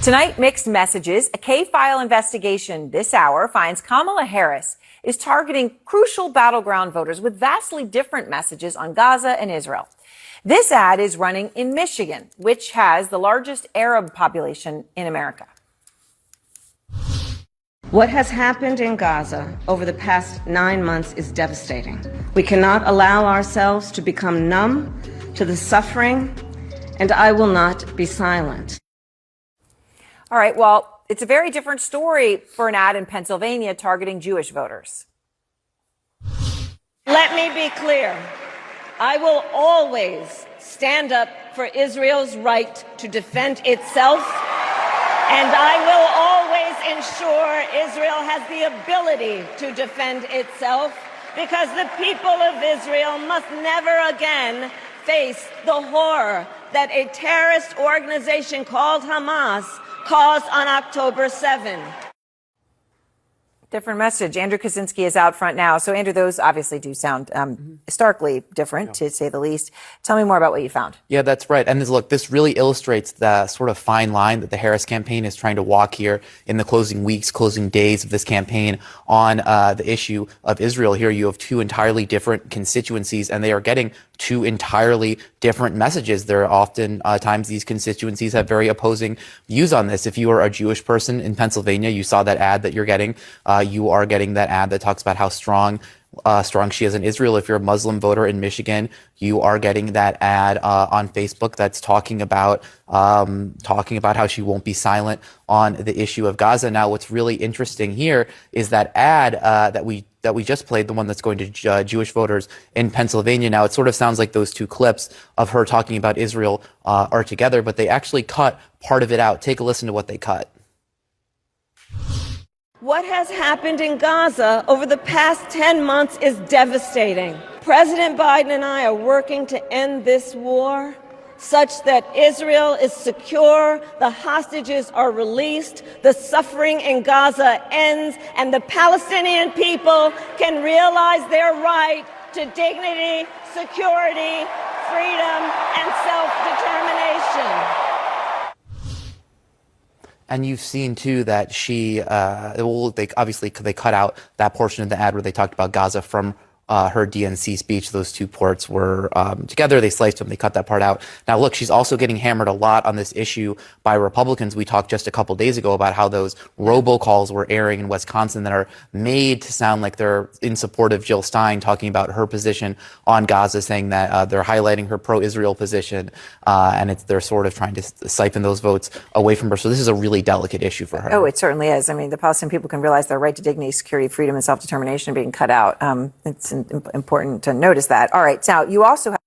Tonight, mixed messages. A K-file investigation this hour finds Kamala Harris is targeting crucial battleground voters with vastly different messages on Gaza and Israel. This ad is running in Michigan, which has the largest Arab population in America. What has happened in Gaza over the past 9 months is devastating. We cannot allow ourselves to become numb to the suffering, and I will not be silent. All right, well, it's a very different story for an ad in Pennsylvania targeting Jewish voters. Let me be clear. I will always stand up for Israel's right to defend itself, and I will always ensure Israel has the ability to defend itself, because the people of Israel must never again face the horror that a terrorist organization called Hamas caused on October 7. Different message. Andrew Kaczynski is out front now. So, Andrew, those obviously do sound starkly different, to say the least. Tell me more about what you found. Yeah, that's right. And look, this really illustrates the sort of fine line that the Harris campaign is trying to walk here in the closing weeks, closing days of this campaign on the issue of Israel. Here you have two entirely different constituencies, and they are getting two entirely different messages. There are often times these constituencies have very opposing views on this. If you are a Jewish person in Pennsylvania, you saw that ad that you're getting. You are getting that ad that talks about how strong she is in Israel. If you're a Muslim voter in Michigan, you are getting that ad on Facebook that's talking about how she won't be silent on the issue of Gaza. Now, what's really interesting here is that ad that we just played, the one that's going to Jewish voters in Pennsylvania. Now, it sort of sounds like those two clips of her talking about Israel are together, but they actually cut part of it out. Take a listen to what they cut. What has happened in Gaza over the past 10 months is devastating. President Biden and I are working to end this war such that Israel is secure, the hostages are released, the suffering in Gaza ends, and the Palestinian people can realize their right to dignity, security, freedom, and self-determination. And you've seen, too, that they cut out that portion of the ad where they talked about Gaza from her DNC speech. Those two parts were together. They sliced them. They cut that part out. Now, look, she's also getting hammered a lot on this issue by Republicans. We talked just a couple days ago about how those robocalls were airing in Wisconsin that are made to sound like they're in support of Jill Stein, talking about her position on Gaza, saying that they're highlighting her pro-Israel position, and they're sort of trying to siphon those votes away from her. So this is a really delicate issue for her. Oh, it certainly is. I mean, the Palestinian people can realize their right to dignity, security, freedom, and self-determination being cut out. It's important to notice that. All right. Now, you also have